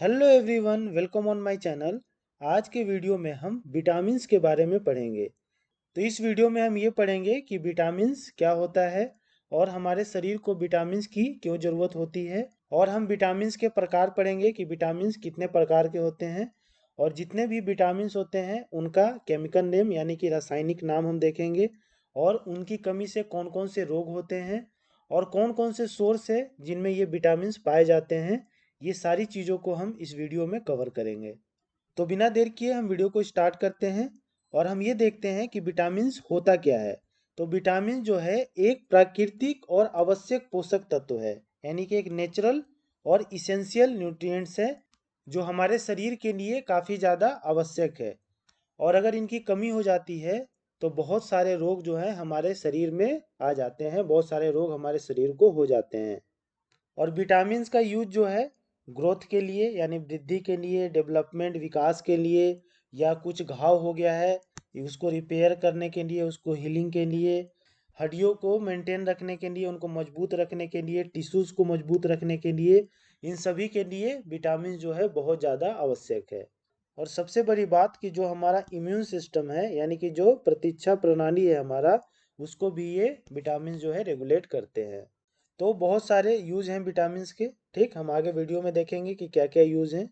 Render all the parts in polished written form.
Hello everyone, welcome on my channel. आज के video में हम विटामिन्स के बारे में पढ़ेंगे। तो इस वीडियो में हम ये पढ़ेंगे कि विटामिन्स क्या होता है और हमारे शरीर को विटामिन्स की क्यों ज़रूरत होती है। और हम विटामिन्स के प्रकार पढ़ेंगे कि विटामिन्स कितने प्रकार के होते हैं और जितने भी विटामिन्स होते हैं उनका केमिकल नेम यानी कि रासायनिक नाम हम देखेंगे और उनकी कमी से कौन कौन से रोग होते हैं और कौन कौन से सोर्स है जिनमें ये विटामिन्स पाए जाते हैं। ये सारी चीज़ों को हम इस वीडियो में कवर करेंगे। तो बिना देर किए हम वीडियो को स्टार्ट करते हैं और हम ये देखते हैं कि विटामिन्स होता क्या है। तो विटामिन जो है एक प्राकृतिक और आवश्यक पोषक तत्व है, यानी कि एक नेचुरल और इसेंशियल न्यूट्रिएंट्स है जो हमारे शरीर के लिए काफ़ी ज़्यादा आवश्यक है। और अगर इनकी कमी हो जाती है तो बहुत सारे रोग जो हैं हमारे शरीर में आ जाते हैं, बहुत सारे रोग हमारे शरीर को हो जाते हैं। और विटामिन्स का यूज जो है ग्रोथ के लिए यानी वृद्धि के लिए, डेवलपमेंट विकास के लिए, या कुछ घाव हो गया है उसको रिपेयर करने के लिए, उसको हीलिंग के लिए, हड्डियों को मेंटेन रखने के लिए, उनको मजबूत रखने के लिए, टिश्यूज़ को मजबूत रखने के लिए, इन सभी के लिए विटामिन जो है बहुत ज़्यादा आवश्यक है। और सबसे बड़ी बात कि जो हमारा इम्यून सिस्टम है यानी कि जो प्रतिरक्षा प्रणाली है हमारा, उसको भी ये विटामिन जो है रेगुलेट करते हैं। तो बहुत सारे यूज़ हैं विटामिन्स के। ठीक, हम आगे वीडियो में देखेंगे कि क्या क्या यूज़ हैं।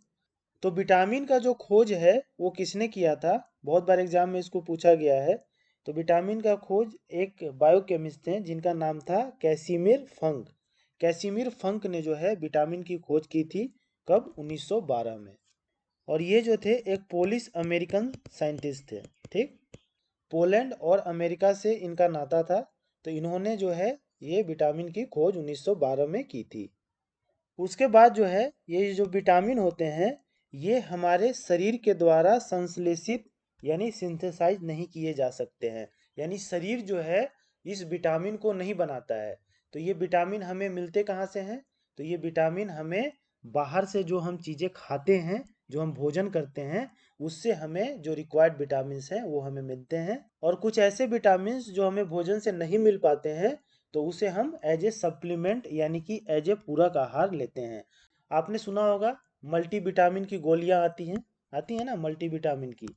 तो विटामिन का जो खोज है वो किसने किया था, बहुत बार एग्जाम में इसको पूछा गया है। तो विटामिन का खोज एक बायोकेमिस्ट थे जिनका नाम था कैसिमिर फंक। कैसिमिर फंक ने जो है विटामिन की खोज की थी। कब? 1912 में। और ये जो थे एक पोलिश अमेरिकन साइंटिस्ट थे। ठीक, पोलैंड और अमेरिका से इनका नाता था। तो इन्होंने जो है ये विटामिन की खोज 1912 में की थी। उसके बाद जो है ये जो विटामिन होते हैं ये हमारे शरीर के द्वारा संश्लेषित यानी सिंथेसाइज नहीं किए जा सकते हैं। यानी शरीर जो है इस विटामिन को नहीं बनाता है। तो ये विटामिन हमें मिलते कहाँ से हैं? तो ये विटामिन हमें बाहर से जो हम चीज़ें खाते हैं, जो हम भोजन करते हैं, उससे हमें जो रिक्वायर्ड विटामिन हैं वो हमें मिलते हैं। और कुछ ऐसे विटामिन जो हमें भोजन से नहीं मिल पाते हैं तो उसे हम एज ए सप्लीमेंट यानी कि एज ए पूरक आहार लेते हैं। आपने सुना होगा मल्टीविटामिन की गोलियां आती हैं ना मल्टीविटामिन की।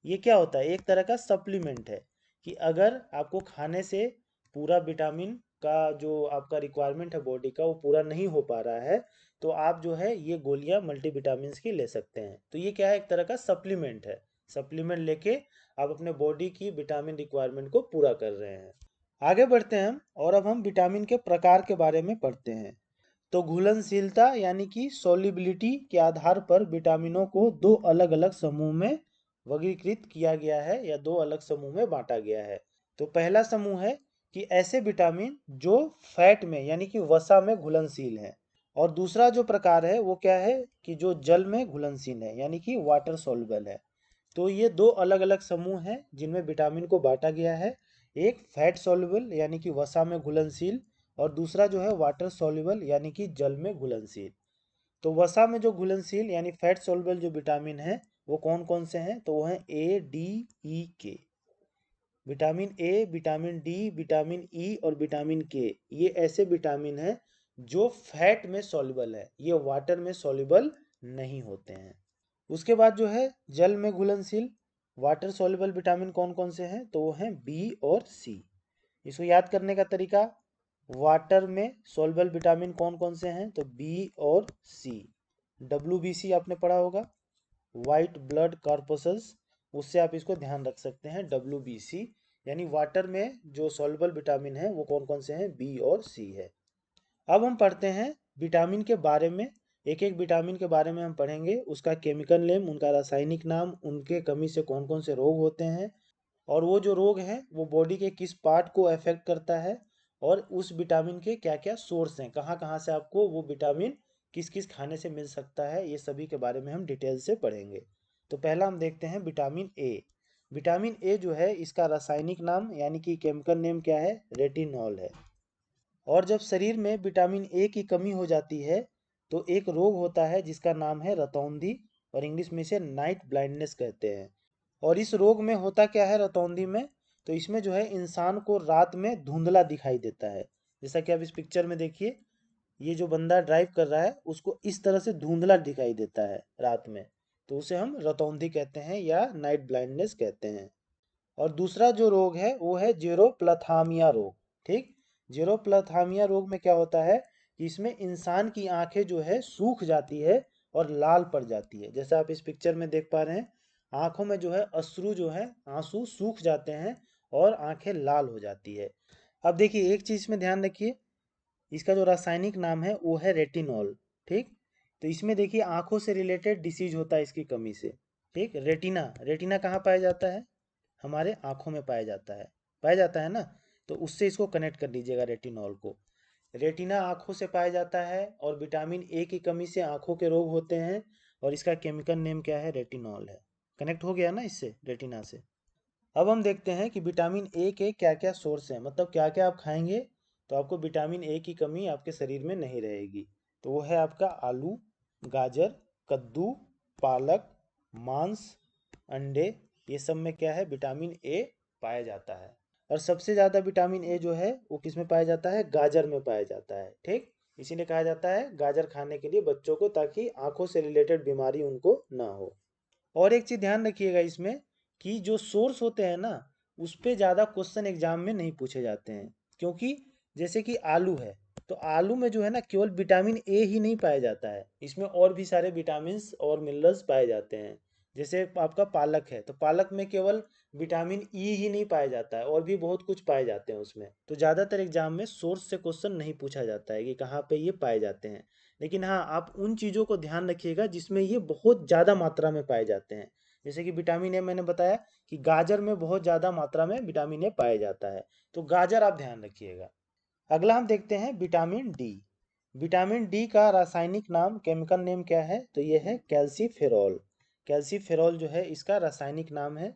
ये क्या होता है? एक तरह का सप्लीमेंट है कि अगर आपको खाने से पूरा विटामिन का जो आपका रिक्वायरमेंट है बॉडी का वो पूरा नहीं हो पा रहा है तो आप जो है ये गोलियां मल्टीविटामिन की ले सकते हैं। तो ये क्या है? एक तरह का सप्लीमेंट है। सप्लीमेंट लेके आप अपने बॉडी की विटामिन रिक्वायरमेंट को पूरा कर रहे हैं। आगे बढ़ते हैं हम और अब हम विटामिन के प्रकार के बारे में पढ़ते हैं। तो घुलनशीलता यानी कि सॉल्युबिलिटी के आधार पर विटामिनों को दो अलग अलग समूह में वर्गीकृत किया गया है या दो अलग समूह में बांटा गया है। तो पहला समूह है कि ऐसे विटामिन जो फैट में यानी कि वसा में घुलनशील है। और दूसरा जो प्रकार है वो क्या है कि जो जल में घुलनशील है यानी कि वाटर सॉल्युबल है। तो ये दो अलग अलग समूह हैं जिनमें विटामिन को बांटा गया है। एक फैट सॉल्युबल यानी कि वसा में घुलनशील और दूसरा जो है वाटर सॉल्युबल यानी कि जल में घुलनशील। तो वसा में जो घुलनशील यानी फैट सॉल्युबल जो विटामिन है वो कौन कौन से हैं? तो वो हैं ए, डी, ई, के। Vitamin A, vitamin D, vitamin E और विटामिन के, ये ऐसे विटामिन हैं जो फैट में सॉल्युबल है, ये वाटर में सॉल्युबल नहीं होते हैं। उसके बाद जो है जल में घुलनशील वाटर सॉल्युबल विटामिन कौन कौन से हैं? तो वो हैं बी और सी। इसको याद करने का तरीका, वाटर में सॉल्युबल विटामिन कौन कौन से हैं? तो बी और सी। WBC आपने पढ़ा होगा, वाइट ब्लड कॉर्पसल्स, उससे आप इसको ध्यान रख सकते हैं WBC। यानी वाटर में जो सॉल्युबल विटामिन है वो कौन कौन से हैं? बी और सी है। अब हम पढ़ते हैं विटामिन के बारे में। एक एक विटामिन के बारे में हम पढ़ेंगे, उसका केमिकल नेम, उनका रासायनिक नाम, उनके कमी से कौन कौन से रोग होते हैं और वो जो रोग हैं वो बॉडी के किस पार्ट को अफेक्ट करता है और उस विटामिन के क्या क्या सोर्स हैं, कहाँ कहाँ से आपको वो विटामिन किस किस खाने से मिल सकता है, ये सभी के बारे में हम डिटेल से पढ़ेंगे। तो पहला हम देखते हैं विटामिन ए। विटामिन ए जो है इसका रासायनिक नाम यानी कि केमिकल नेम क्या है? रेटिनॉल है। और जब शरीर में विटामिन ए की कमी हो जाती है तो एक रोग होता है जिसका नाम है रतौंधी, और इंग्लिश में इसे नाइट ब्लाइंडनेस कहते हैं। और इस रोग में होता क्या है रतौंधी में? तो इसमें जो है इंसान को रात में धुंधला दिखाई देता है, जैसा कि आप इस पिक्चर में देखिए। ये जो बंदा ड्राइव कर रहा है उसको इस तरह से धुंधला दिखाई देता है रात में, तो उसे हम रतौंधी कहते हैं या नाइट ब्लाइंडनेस कहते हैं। और दूसरा जो रोग है वो है जेरोप्लाथामिया रोग। ठीक, जेरोप्लाथामिया रोग में क्या होता है कि इसमें इंसान की आंखें जो है सूख जाती है और लाल पड़ जाती है। जैसे आप इस पिक्चर में देख पा रहे हैं, आंखों में जो है अश्रु जो है आंसू सूख जाते हैं और आंखें लाल हो जाती है। अब देखिए एक चीज में ध्यान रखिए, इसका जो रासायनिक नाम है वो है रेटिनॉल। ठीक, तो इसमें देखिए आंखों से रिलेटेड डिसीज होता है इसकी कमी से। ठीक, रेटिना, रेटिना कहाँ पाया जाता है, हमारे आंखों में पाया जाता है ना, तो उससे इसको कनेक्ट कर लीजिएगा रेटिनॉल को। रेटिना आंखों से पाया जाता है और विटामिन ए की कमी से आंखों के रोग होते हैं, और इसका केमिकल नेम क्या है, रेटिनॉल है। कनेक्ट हो गया ना इससे, रेटिना से। अब हम देखते हैं कि विटामिन ए के क्या क्या सोर्स हैं, मतलब क्या क्या आप खाएंगे तो आपको विटामिन ए की कमी आपके शरीर में नहीं रहेगी। तो वो है आपका आलू, गाजर, कद्दू, पालक, मांस, अंडे, ये सब में क्या है, विटामिन ए पाया जाता है। और सबसे ज़्यादा विटामिन ए जो है वो किस में पाया जाता है, गाजर में पाया जाता है। ठीक, इसीलिए कहा जाता है गाजर खाने के लिए बच्चों को, ताकि आंखों से रिलेटेड बीमारी उनको ना हो। और एक चीज ध्यान रखिएगा इसमें, कि जो सोर्स होते हैं ना उस पे ज़्यादा क्वेश्चन एग्जाम में नहीं पूछे जाते हैं। क्योंकि जैसे कि आलू है, तो आलू में जो है ना केवल विटामिन ए ही नहीं पाया जाता है, इसमें और भी सारे विटामिन और मिनरल्स पाए जाते हैं। जैसे आपका पालक है, तो पालक में केवल विटामिन ई ही नहीं पाया जाता है, और भी बहुत कुछ पाए जाते हैं उसमें। तो ज़्यादातर एग्जाम में सोर्स से क्वेश्चन नहीं पूछा जाता है कि कहाँ पे ये पाए जाते हैं। लेकिन हाँ, आप उन चीज़ों को ध्यान रखिएगा जिसमें ये बहुत ज़्यादा मात्रा में पाए जाते हैं। जैसे कि विटामिन ए मैंने बताया कि गाजर में बहुत ज़्यादा मात्रा में विटामिन ए पाया जाता है, तो गाजर आप ध्यान रखिएगा। अगला हम देखते हैं विटामिन डी। विटामिन डी का रासायनिक नाम, केमिकल नेम क्या है, तो ये है कैल्सीफेरॉल। कैल्सीफेरॉल जो है इसका रासायनिक नाम है।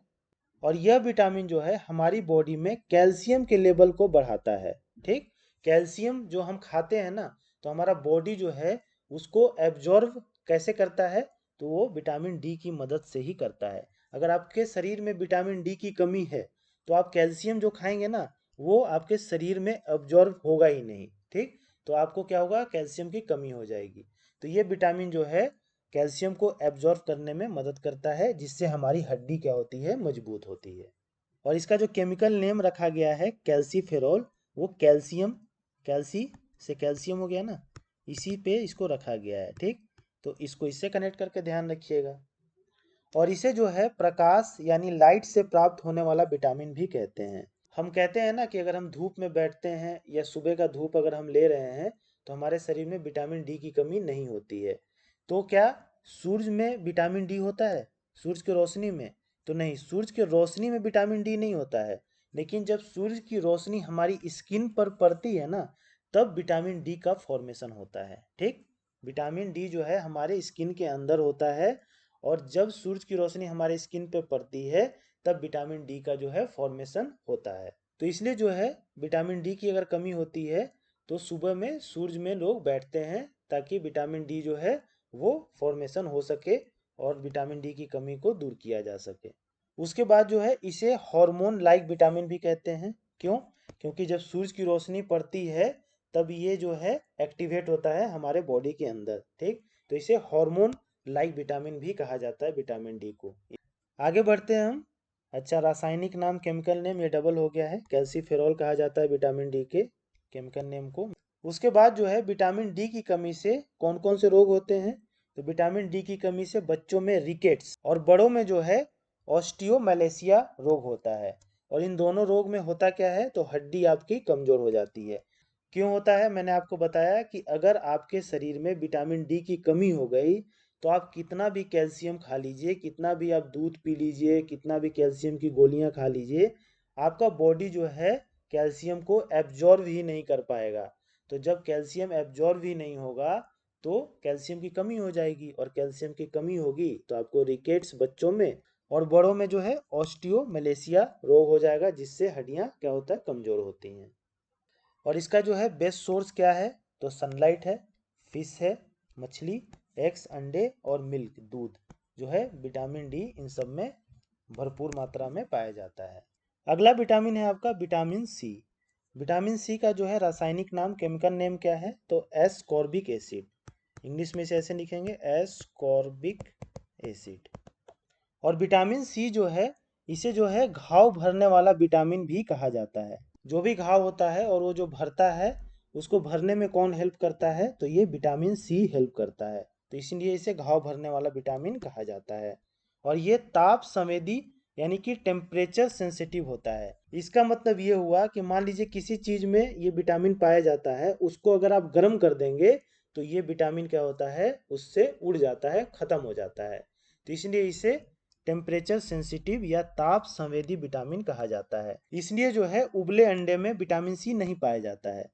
और यह विटामिन जो है हमारी बॉडी में कैल्शियम के लेवल को बढ़ाता है। ठीक, कैल्शियम जो हम खाते हैं ना, तो हमारा बॉडी जो है उसको एब्जॉर्व कैसे करता है, तो वो विटामिन डी की मदद से ही करता है। अगर आपके शरीर में विटामिन डी की कमी है तो आप कैल्शियम जो खाएंगे ना वो आपके शरीर में एब्जॉर्व होगा ही नहीं। ठीक, तो आपको क्या होगा, कैल्शियम की कमी हो जाएगी। तो ये विटामिन जो है कैल्शियम को एब्जॉर्ब करने में मदद करता है, जिससे हमारी हड्डी क्या होती है, मजबूत होती है। और इसका जो केमिकल नेम रखा गया है कैल्सीफेरॉल, वो कैल्शियम, कैल्सी से कैल्शियम हो गया ना, इसी पे इसको रखा गया है। ठीक, तो इसको इससे कनेक्ट करके ध्यान रखिएगा। और इसे जो है प्रकाश यानी लाइट से प्राप्त होने वाला विटामिन भी कहते हैं। हम कहते हैं ना कि अगर हम धूप में बैठते हैं या सुबह का धूप अगर हम ले रहे हैं तो हमारे शरीर में विटामिन डी की कमी नहीं होती है। तो क्या सूरज में विटामिन डी होता है, सूरज की रोशनी में? तो नहीं, सूरज की रोशनी में विटामिन डी नहीं होता है। लेकिन जब सूरज की रोशनी हमारी स्किन पर पड़ती है ना, तब विटामिन डी का फॉर्मेशन होता है। ठीक, विटामिन डी जो है हमारे स्किन के अंदर होता है, और जब सूरज की रोशनी हमारे स्किन पे पड़ती है तब विटामिन डी का जो है फॉर्मेशन होता है। तो इसलिए जो है विटामिन डी की अगर कमी होती है तो सुबह में सूरज में लोग बैठते हैं, ताकि विटामिन डी जो है वो फॉर्मेशन हो सके और विटामिन डी की कमी को दूर किया जा सके। उसके बाद जो है इसे हार्मोन लाइक विटामिन भी कहते हैं। क्यों? क्योंकि जब सूरज की रोशनी पड़ती है तब ये जो है एक्टिवेट होता है हमारे बॉडी के अंदर। ठीक, तो इसे हार्मोन लाइक विटामिन भी कहा जाता है विटामिन डी को। आगे बढ़ते हैं हम। अच्छा, रासायनिक नाम, केमिकल नेम ये डबल हो गया है, कैल्सीफेरॉल कहा जाता है विटामिन डी के केमिकल नेम को। उसके बाद जो है विटामिन डी की कमी से कौन कौन से रोग होते हैं, तो विटामिन डी की कमी से बच्चों में रिकेट्स और बड़ों में जो है ऑस्टियोमैलेशिया रोग होता है। और इन दोनों रोग में होता क्या है, तो हड्डी आपकी कमजोर हो जाती है। क्यों होता है, मैंने आपको बताया कि अगर आपके शरीर में विटामिन डी की कमी हो गई तो आप कितना भी कैल्शियम खा लीजिए, कितना भी आप दूध पी लीजिए, कितना भी कैल्शियम की गोलियां खा लीजिए, आपका बॉडी जो है कैल्शियम को एब्जॉर्व ही नहीं कर पाएगा। तो जब कैल्शियम एब्जॉर्व ही नहीं होगा तो कैल्शियम की कमी हो जाएगी, और कैल्शियम की कमी होगी तो आपको रिकेट्स बच्चों में, और बड़ों में जो है ऑस्टियोमैलेशिया रोग हो जाएगा, जिससे हड्डियां क्या होता है, कमजोर होती हैं। और इसका जो है बेस्ट सोर्स क्या है, तो सनलाइट है, फिश है, मछली, एग्स अंडे और मिल्क दूध, जो है विटामिन डी इन सब में भरपूर मात्रा में पाया जाता है। अगला विटामिन है आपका विटामिन सी। विटामिन सी का जो है रासायनिक नाम, केमिकल नेम क्या है, तो एस्कॉर्बिक एसिड। इंग्लिश में इसे ऐसे लिखेंगे, एस्कॉर्बिक एसिड। और विटामिन सी जो है, इसे जो है घाव भरने वाला विटामिन भी कहा जाता है। जो भी घाव होता है और वो जो भरता है, उसको भरने में कौन हेल्प करता है, तो ये विटामिन सी हेल्प करता है। तो इसलिए इसे घाव भरने वाला विटामिन कहा जाता है। और ये ताप संवेदी यानी कि टेम्परेचर सेंसिटिव होता है। इसका मतलब ये हुआ कि मान लीजिए किसी चीज में ये विटामिन पाया जाता है, उसको अगर आप गर्म कर देंगे तो ये विटामिन क्या होता है, उससे उड़ जाता है, खत्म हो जाता है। तो इसलिए इसे टेम्परेचर सेंसिटिव या ताप संवेदी विटामिन कहा जाता है। इसलिए जो है उबले अंडे में विटामिन सी नहीं पाया जाता है,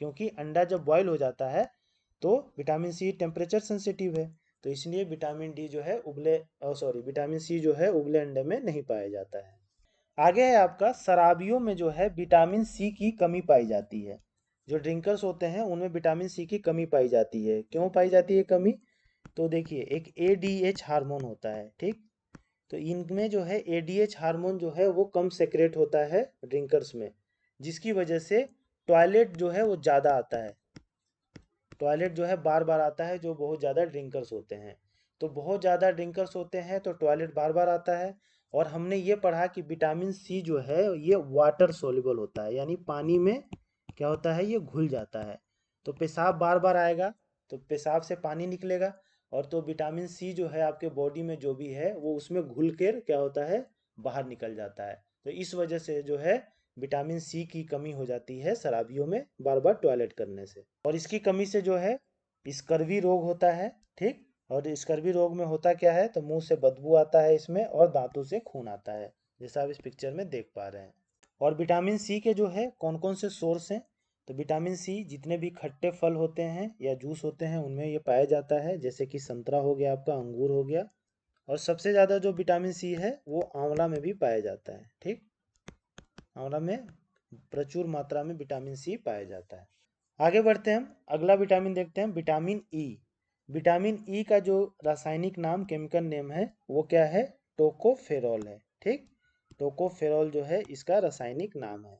क्योंकि अंडा जब बॉयल हो जाता है तो विटामिन सी टेम्परेचर सेंसिटिव है। तो इसलिए विटामिन डी जो है विटामिन सी जो है उबले अंडे में नहीं पाया जाता है। आगे है आपका, शराबियों में जो है विटामिन सी की कमी पाई जाती है। जो ड्रिंकर्स होते हैं उनमें विटामिन सी की कमी पाई जाती है। क्यों पाई जाती है कमी, तो देखिए एक एडीएच हार्मोन होता है, ठीक। तो इनमें जो है एडीएच हार्मोन जो है वो कम सेक्रेट होता है ड्रिंकर्स में, जिसकी वजह से टॉयलेट जो है वो ज़्यादा आता है। टॉयलेट जो है बार बार आता है जो बहुत ज़्यादा ड्रिंकर्स होते हैं। तो बहुत ज़्यादा ड्रिंकर्स होते हैं तो टॉयलेट बार बार आता है। और हमने ये पढ़ा कि विटामिन सी जो है ये वाटर सोल्यूबल होता है, यानी पानी में क्या होता है, ये घुल जाता है। तो पेशाब बार बार आएगा तो पेशाब से पानी निकलेगा, और तो विटामिन सी जो है आपके बॉडी में जो भी है वो उसमें घुल कर क्या होता है, बाहर निकल जाता है। तो इस वजह से जो है विटामिन सी की कमी हो जाती है शराबियों में बार बार टॉयलेट करने से। और इसकी कमी से जो है स्कर्वी रोग होता है, ठीक। और स्कर्वी रोग में होता क्या है, तो मुंह से बदबू आता है इसमें, और दांतों से खून आता है, जैसा आप इस पिक्चर में देख पा रहे हैं। और विटामिन सी के जो है कौन कौन से सोर्स हैं, तो विटामिन सी जितने भी खट्टे फल होते हैं या जूस होते हैं उनमें ये पाया जाता है, जैसे कि संतरा हो गया, आपका अंगूर हो गया। और सबसे ज़्यादा जो विटामिन सी है वो आंवला में भी पाया जाता है, ठीक। आंवला में प्रचुर मात्रा में विटामिन सी पाया जाता है। आगे बढ़ते हैं, हम अगला विटामिन देखते हैं, विटामिन ई। विटामिन ई का जो रासायनिक नाम, केमिकल नेम है, वो क्या है, टोकोफेरॉल है, ठीक। टोकोफेरॉल जो है इसका रासायनिक नाम है।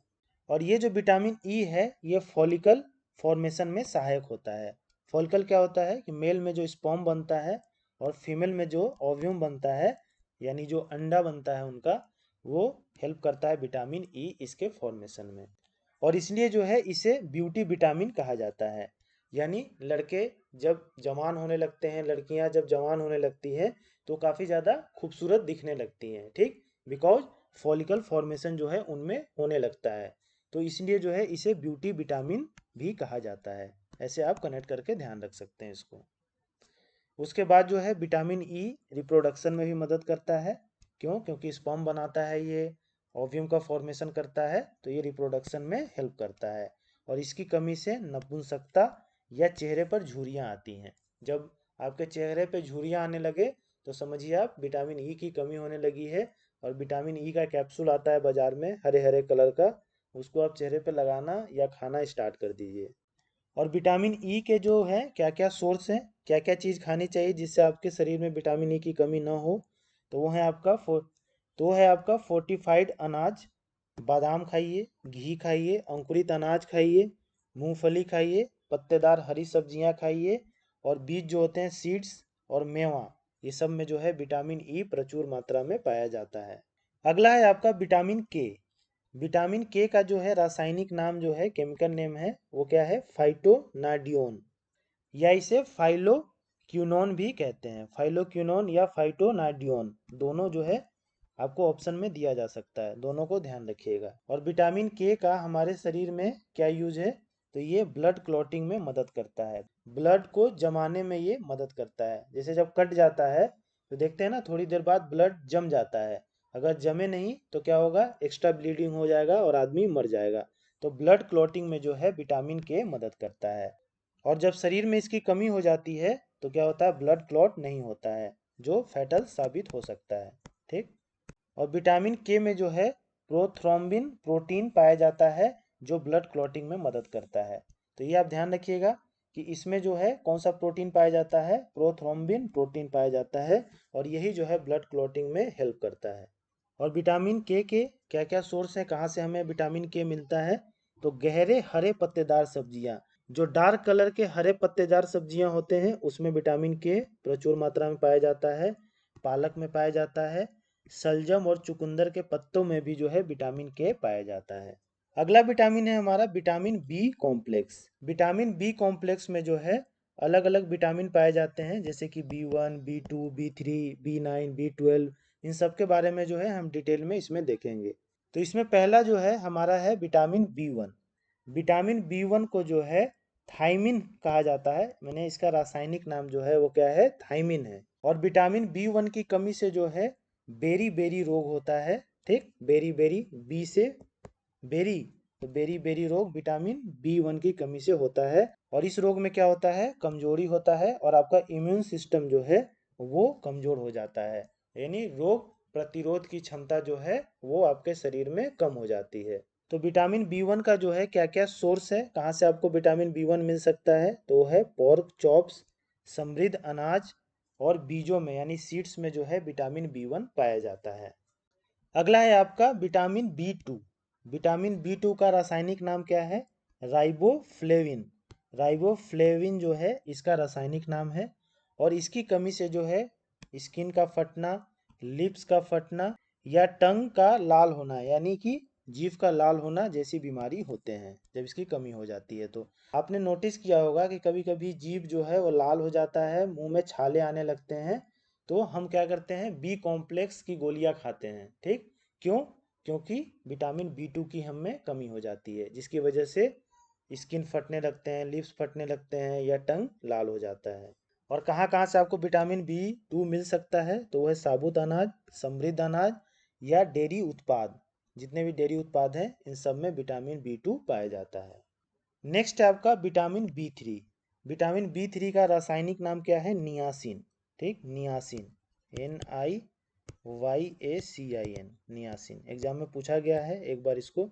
और ये जो विटामिन ई है ये फॉलिकल फॉर्मेशन में सहायक होता है। फॉलिकल क्या होता है कि मेल में जो स्पर्म बनता है और फीमेल में जो ओव्यूम बनता है, यानी जो अंडा बनता है उनका, वो हेल्प करता है विटामिन ई इसके फॉर्मेशन में। और इसलिए जो है इसे ब्यूटी विटामिन कहा जाता है। यानी लड़के जब जवान होने लगते हैं, लड़कियां जब जवान होने लगती हैं तो काफ़ी ज़्यादा खूबसूरत दिखने लगती हैं, ठीक। बिकॉज फॉलिकल फॉर्मेशन जो है उनमें होने लगता है। तो इसलिए जो है इसे ब्यूटी विटामिन भी कहा जाता है। ऐसे आप कनेक्ट करके ध्यान रख सकते हैं इसको। उसके बाद जो है विटामिन ई रिप्रोडक्शन में भी मदद करता है। क्यों, क्योंकि स्पर्म बनाता है ये, ओव्यूम का फॉर्मेशन करता है, तो ये रिप्रोडक्शन में हेल्प करता है। और इसकी कमी से नपुंसकता या चेहरे पर झुर्रियाँ आती हैं। जब आपके चेहरे पे झुर्रियाँ आने लगे तो समझिए आप विटामिन ई की कमी होने लगी है। और विटामिन ई का कैप्सूल आता है बाजार में हरे हरे कलर का, उसको आप चेहरे पे लगाना या खाना स्टार्ट कर दीजिए। और विटामिन ई के जो है क्या क्या सोर्स हैं, क्या क्या चीज़ खानी चाहिए जिससे आपके शरीर में विटामिन ई की कमी ना हो, तो वो है आपका फोर्टिफाइड अनाज। बादाम खाइए, घी खाइए, अंकुरित अनाज खाइए, मूंगफली खाइए, पत्तेदार हरी सब्जियां खाइए, और बीज जो होते हैं सीड्स और मेवा, ये सब में जो है विटामिन ई प्रचुर मात्रा में पाया जाता है। अगला है आपका विटामिन के। विटामिन के का जो है रासायनिक नाम जो है, केमिकल नेम है, वो क्या है, फाइटोनाडियोन, या इसे फाइलोक्विनोन भी कहते हैं। फाइलोक्विनोन या फाइटोनाडियोन दोनों जो है आपको ऑप्शन में दिया जा सकता है, दोनों को ध्यान रखिएगा। और विटामिन के का हमारे शरीर में क्या यूज है, तो ये ब्लड क्लॉटिंग में मदद करता है। ब्लड को जमाने में ये मदद करता है। जैसे जब कट जाता है तो देखते हैं ना, थोड़ी देर बाद ब्लड जम जाता है। अगर जमे नहीं तो क्या होगा, एक्स्ट्रा ब्लीडिंग हो जाएगा और आदमी मर जाएगा। तो ब्लड क्लॉटिंग में जो है विटामिन के मदद करता है। और जब शरीर में इसकी कमी हो जाती है तो क्या होता है, ब्लड क्लॉट नहीं होता है, जो फैटल साबित हो सकता है, ठीक। और विटामिन के में जो है प्रोथ्रोम्बिन प्रोटीन पाया जाता है, जो ब्लड क्लॉटिंग में मदद करता है। तो ये आप ध्यान रखिएगा कि इसमें जो है कौन सा प्रोटीन पाया जाता है, प्रोथ्रोम्बिन प्रोटीन पाया जाता है, और यही जो है ब्लड क्लॉटिंग में हेल्प करता है। और विटामिन के क्या क्या सोर्स है, कहाँ से हमें विटामिन के मिलता है, तो गहरे हरे पत्तेदार सब्जियां, जो डार्क कलर के हरे पत्तेदार सब्जियां होते हैं उसमें विटामिन के प्रचुर मात्रा में पाया जाता है। पालक में पाया जाता है। सलजम और चुकंदर के पत्तों में भी जो है विटामिन के पाया जाता है। अगला विटामिन है हमारा vitamin B complex. Vitamin B complex में जो है अलग अलग विटामिन पाए जाते हैं, जैसे कि B1, B2, B3, B9, B12। इन सब के बारे में जो है हम डिटेल में इसमें देखेंगे। तो इसमें पहला जो है हमारा है विटामिन B1। विटामिन B1 को जो है थायमिन कहा जाता है। मैंने इसका रासायनिक नाम जो है वो क्या है, थायमिन है। और विटामिन B1 की कमी से जो है बेरी बेरी रोग होता है। ठीक, बेरी बेरी, बी से बेरी, तो बेरी बेरी रोग विटामिन B1 की कमी से होता है। और इस रोग में क्या होता है, कमजोरी होता है और आपका इम्यून सिस्टम जो है वो कमजोर हो जाता है, यानी रोग प्रतिरोध की क्षमता जो है वो आपके शरीर में कम हो जाती है। तो विटामिन B1 का जो है क्या क्या सोर्स है, कहाँ से आपको विटामिन B1 मिल सकता है, तो है पोर्क चॉप्स, समृद्ध अनाज और बीजों में यानी सीड्स में जो है विटामिन B1 पाया जाता है। अगला है आपका विटामिन B2। विटामिन B2 का रासायनिक नाम क्या है, राइबोफ्लेविन। राइबोफ्लेविन जो है इसका रासायनिक नाम है। और इसकी कमी से जो है स्किन का फटना, लिप्स का फटना या टंग का लाल होना, यानी कि जीभ का लाल होना जैसी बीमारी होते हैं जब इसकी कमी हो जाती है। तो आपने नोटिस किया होगा कि कभी कभी जीभ जो है वो लाल हो जाता है, मुंह में छाले आने लगते हैं, तो हम क्या करते हैं, बी कॉम्प्लेक्स की गोलियां खाते हैं। ठीक, क्यों, क्योंकि विटामिन B2 की हम में कमी हो जाती है, जिसकी वजह से स्किन फटने लगते हैं, लिप्स फटने लगते हैं या टंग लाल हो जाता है। और कहाँ कहाँ से आपको विटामिन B2 मिल सकता है, तो वह साबुत अनाज, समृद्ध अनाज या डेयरी उत्पाद, जितने भी डेयरी उत्पाद हैं इन सब में विटामिन B2 पाया जाता है। नेक्स्ट है आपका विटामिन B3। विटामिन B3 का रासायनिक नाम क्या है, नियासिन। ठीक, नियासिन, NIYACIN, नियासिन। एग्जाम में पूछा गया है एक बार इसको।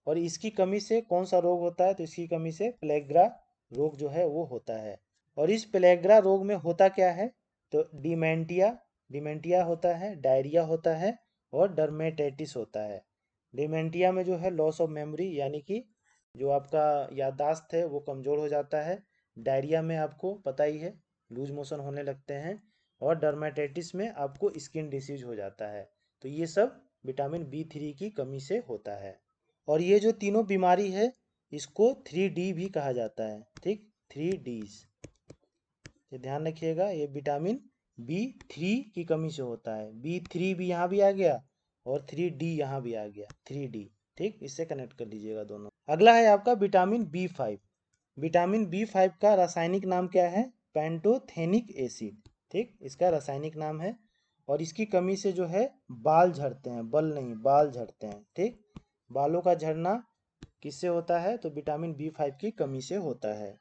और इसकी कमी से कौन सा रोग होता है, तो इसकी कमी से प्लेग्रा रोग जो है वो होता है। और इस प्लेग्रा रोग में होता क्या है, तो डिमेंटिया, डिमेंटिया होता है, डायरिया होता है और डर्मेटाइटिस होता है। डिमेंटिया में जो है लॉस ऑफ मेमोरी, यानी कि जो आपका याददाश्त है वो कमज़ोर हो जाता है। डायरिया में आपको पता ही है लूज मोशन होने लगते हैं। और डर्मेटाइटिस में आपको स्किन डिसीज हो जाता है। तो ये सब विटामिन B3 की कमी से होता है। और ये जो तीनों बीमारी है इसको 3D भी कहा जाता है। ठीक, 3Ds, ये ध्यान रखिएगा, ये विटामिन B3 की कमी से होता है। B3 भी यहाँ भी आ गया और 3D यहाँ भी आ गया, 3D। ठीक, इससे कनेक्ट कर लीजिएगा दोनों। अगला है आपका विटामिन B5। विटामिन B5 का रासायनिक नाम क्या है, पेंटोथेनिक एसिड। ठीक, इसका रासायनिक नाम है। और इसकी कमी से जो है बाल झड़ते हैं, बल नहीं, बाल झड़ते हैं। ठीक, बालों का झड़ना किससे होता है, तो विटामिन B5 की कमी से होता है।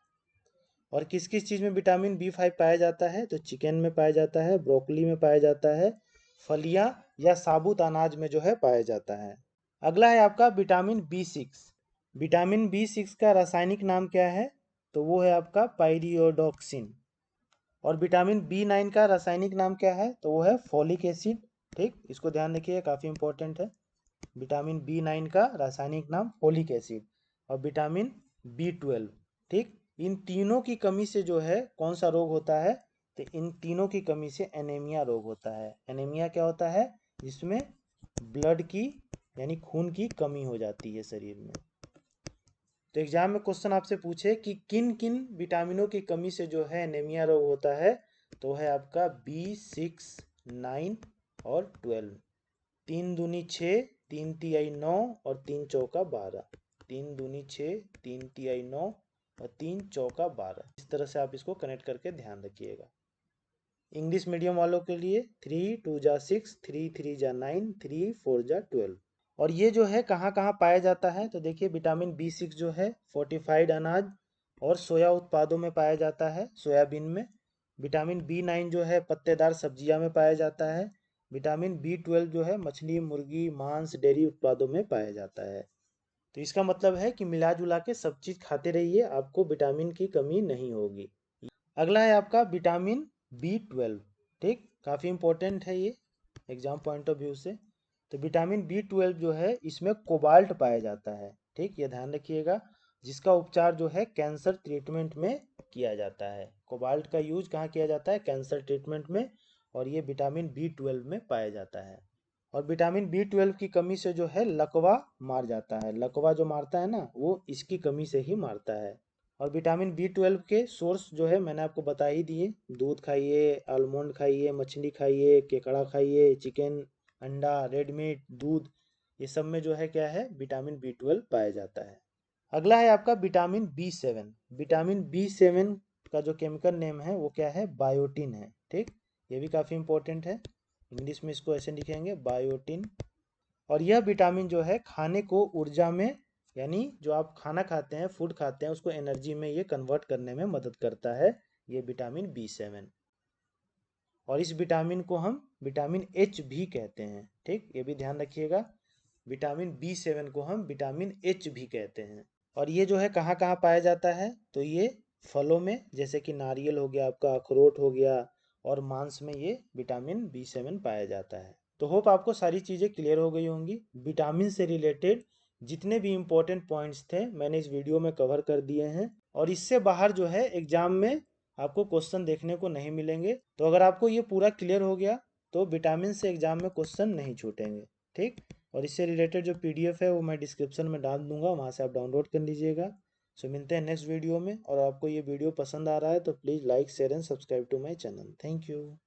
और किस किस चीज़ में विटामिन B5 पाया जाता है, तो चिकन में पाया जाता है, ब्रोकली में पाया जाता है, फलियां या साबुत अनाज में जो है पाया जाता है। अगला है आपका विटामिन B6। विटामिन B6 का रासायनिक नाम क्या है, तो वो है आपका पायरियोडॉक्सिन। और विटामिन B9 का रासायनिक नाम क्या है, तो वो है फॉलिक एसिड। ठीक, इसको ध्यान रखिए, काफ़ी इंपॉर्टेंट है। विटामिन B9 का रासायनिक नाम फोलिक एसिड। और विटामिन B12। ठीक, इन तीनों की कमी से जो है कौन सा रोग होता है, तो इन तीनों की कमी से एनीमिया रोग होता है। एनीमिया क्या होता है, जिसमें ब्लड की यानी खून की कमी हो जाती है शरीर में। तो एग्जाम में क्वेश्चन आपसे पूछे कि किन किन विटामिनों की कमी से जो है एनीमिया रोग होता है, तो है आपका B6, 9 और 12। 3 दूनी 6, 3 तिहाई 9 और 3 चौका 12। 3 दूनी 6, 3 तिहाई 9 और 3 चौका 12। इस तरह से आप इसको कनेक्ट करके ध्यान रखिएगा। इंग्लिश मीडियम वालों के लिए 3 2 जा 6, 3 3 जा 9, 3 4 जा 12। और ये जो है कहाँ कहाँ पाया जाता है, तो देखिए विटामिन B6 जो है फोर्टिफाइड अनाज और सोया उत्पादों में पाया जाता है, सोयाबीन में। विटामिन B9 जो है पत्तेदार सब्जियां में पाया जाता है। विटामिन B12 जो है मछली, मुर्गी, मांस, डेयरी उत्पादों में पाया जाता है। तो इसका मतलब है कि मिला जुला के सब चीज़ खाते रहिए, आपको विटामिन की कमी नहीं होगी। अगला है आपका विटामिन B12। ठीक, काफ़ी इंपॉर्टेंट है ये एग्जाम पॉइंट ऑफ व्यू से। तो विटामिन B12 जो है इसमें कोबाल्ट पाया जाता है। ठीक, ये ध्यान रखिएगा। जिसका उपचार जो है कैंसर ट्रीटमेंट में किया जाता है। कोबाल्ट का यूज कहाँ किया जाता है? कैंसर ट्रीटमेंट में। और ये विटामिन B12 में पाया जाता है। और विटामिन B12 की कमी से जो है लकवा मार जाता है। लकवा जो मारता है ना, वो इसकी कमी से ही मारता है। और विटामिन B12 के सोर्स जो है मैंने आपको बता ही दिए। दूध खाइए, आलमंड खाइए, मछली खाइए, केकड़ा खाइए, चिकन, अंडा, रेड मीट, दूध, ये सब में जो है क्या है? विटामिन B12 पाया जाता है। अगला है आपका विटामिन B7। विटामिन B7 का जो केमिकल नेम है वो क्या है? बायोटिन है। ठीक, ये भी काफ़ी इंपॉर्टेंट है। इंग्लिश में इसको ऐसे लिखेंगे, बायोटिन। और यह विटामिन जो है खाने को ऊर्जा में, यानी जो आप खाना खाते हैं, फूड खाते हैं, उसको एनर्जी में ये कन्वर्ट करने में मदद करता है, ये विटामिन B7। और इस विटामिन को हम विटामिन H भी कहते हैं। ठीक, ये भी ध्यान रखिएगा। विटामिन B7 को हम विटामिन H भी कहते हैं। और ये जो है कहाँ कहाँ पाया जाता है? तो ये फलों में, जैसे कि नारियल हो गया आपका, अखरोट हो गया, और मांस में ये विटामिन B7 पाया जाता है। तो होप आपको सारी चीज़ें क्लियर हो गई होंगी। विटामिन से रिलेटेड जितने भी इम्पोर्टेंट पॉइंट्स थे मैंने इस वीडियो में कवर कर दिए हैं। और इससे बाहर जो है एग्जाम में आपको क्वेश्चन देखने को नहीं मिलेंगे। तो अगर आपको ये पूरा क्लियर हो गया तो विटामिन से एग्जाम में क्वेश्चन नहीं छूटेंगे। ठीक, और इससे रिलेटेड जो PDF है वो मैं डिस्क्रिप्शन में डाल दूंगा, वहाँ से आप डाउनलोड कर लीजिएगा। सो मिलते हैं नेक्स्ट वीडियो में। और आपको ये वीडियो पसंद आ रहा है तो please like, share and subscribe to my channel. Thank you.